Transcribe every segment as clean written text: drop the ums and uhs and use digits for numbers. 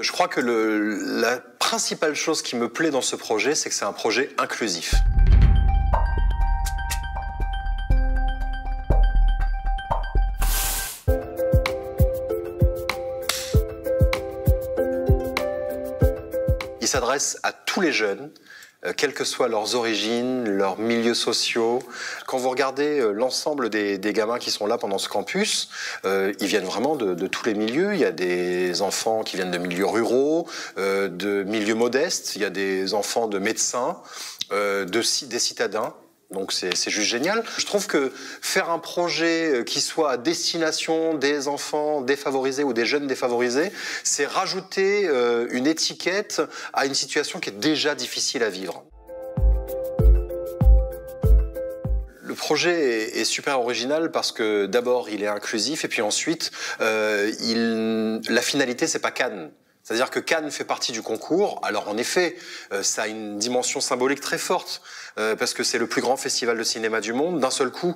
Je crois que la principale chose qui me plaît dans ce projet, c'est que c'est un projet inclusif. Il s'adresse à tous les jeunes, quelles que soient leurs origines, leurs milieux sociaux. Quand vous regardez l'ensemble des gamins qui sont là pendant ce campus, ils viennent vraiment de tous les milieux. Il y a des enfants qui viennent de milieux ruraux, de milieux modestes, il y a des enfants de médecins, des citadins. Donc c'est juste génial. Je trouve que faire un projet qui soit à destination des enfants défavorisés ou des jeunes défavorisés, c'est rajouter une étiquette à une situation qui est déjà difficile à vivre. Le projet est super original parce que d'abord il est inclusif et puis ensuite la finalité c'est pas Cannes. C'est-à-dire que Cannes fait partie du concours. Alors en effet, ça a une dimension symbolique très forte parce que c'est le plus grand festival de cinéma du monde. D'un seul coup,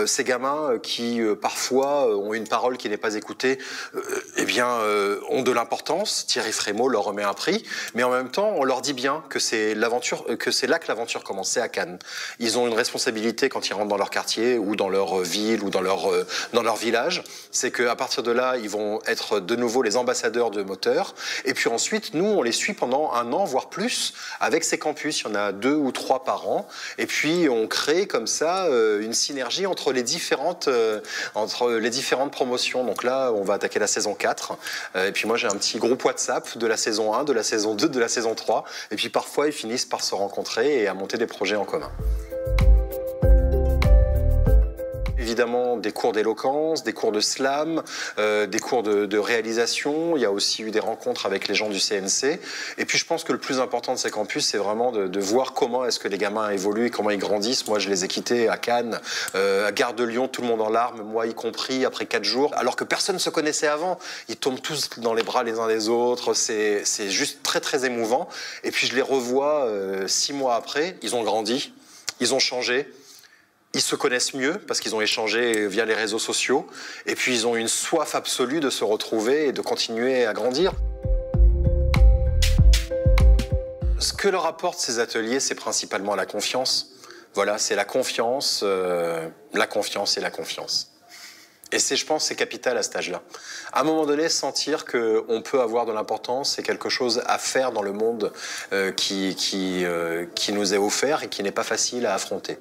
ces gamins qui parfois ont une parole qui n'est pas écoutée, ont de l'importance. Thierry Frémaux leur remet un prix, mais en même temps, on leur dit bien que c'est l'aventure, que c'est là que l'aventure commence, c'est à Cannes. Ils ont une responsabilité quand ils rentrent dans leur quartier ou dans leur ville ou dans leur village. C'est qu'à partir de là, ils vont être de nouveau les ambassadeurs de Moteur. Et puis ensuite, nous, on les suit pendant 1 an, voire plus, avec ces campus. Il y en a 2 ou 3 par an. Et puis, on crée comme ça une synergie entre les différentes promotions. Donc là, on va attaquer la saison 4. Et puis moi, j'ai un petit groupe WhatsApp de la saison 1, de la saison 2, de la saison 3. Et puis parfois, ils finissent par se rencontrer et à monter des projets en commun. Évidemment, des cours d'éloquence, des cours de slam, des cours de réalisation. Il y a aussi eu des rencontres avec les gens du CNC. Et puis, je pense que le plus important de ces campus, c'est vraiment de voir comment est-ce que les gamins évoluent et comment ils grandissent. Moi, je les ai quittés à Cannes, à Gare de Lyon, tout le monde en larmes, moi y compris, après 4 jours, alors que personne ne se connaissait avant. Ils tombent tous dans les bras les uns des autres. C'est juste très, très émouvant. Et puis, je les revois 6 mois après. Ils ont grandi, ils ont changé. Ils se connaissent mieux parce qu'ils ont échangé via les réseaux sociaux et puis ils ont une soif absolue de se retrouver et de continuer à grandir. Ce que leur apportent ces ateliers, c'est principalement la confiance. Voilà, c'est la confiance et la confiance. Et je pense, c'est capital à cet âge-là. À un moment donné, sentir qu'on peut avoir de l'importance, c'est quelque chose à faire dans le monde qui nous est offert et qui n'est pas facile à affronter.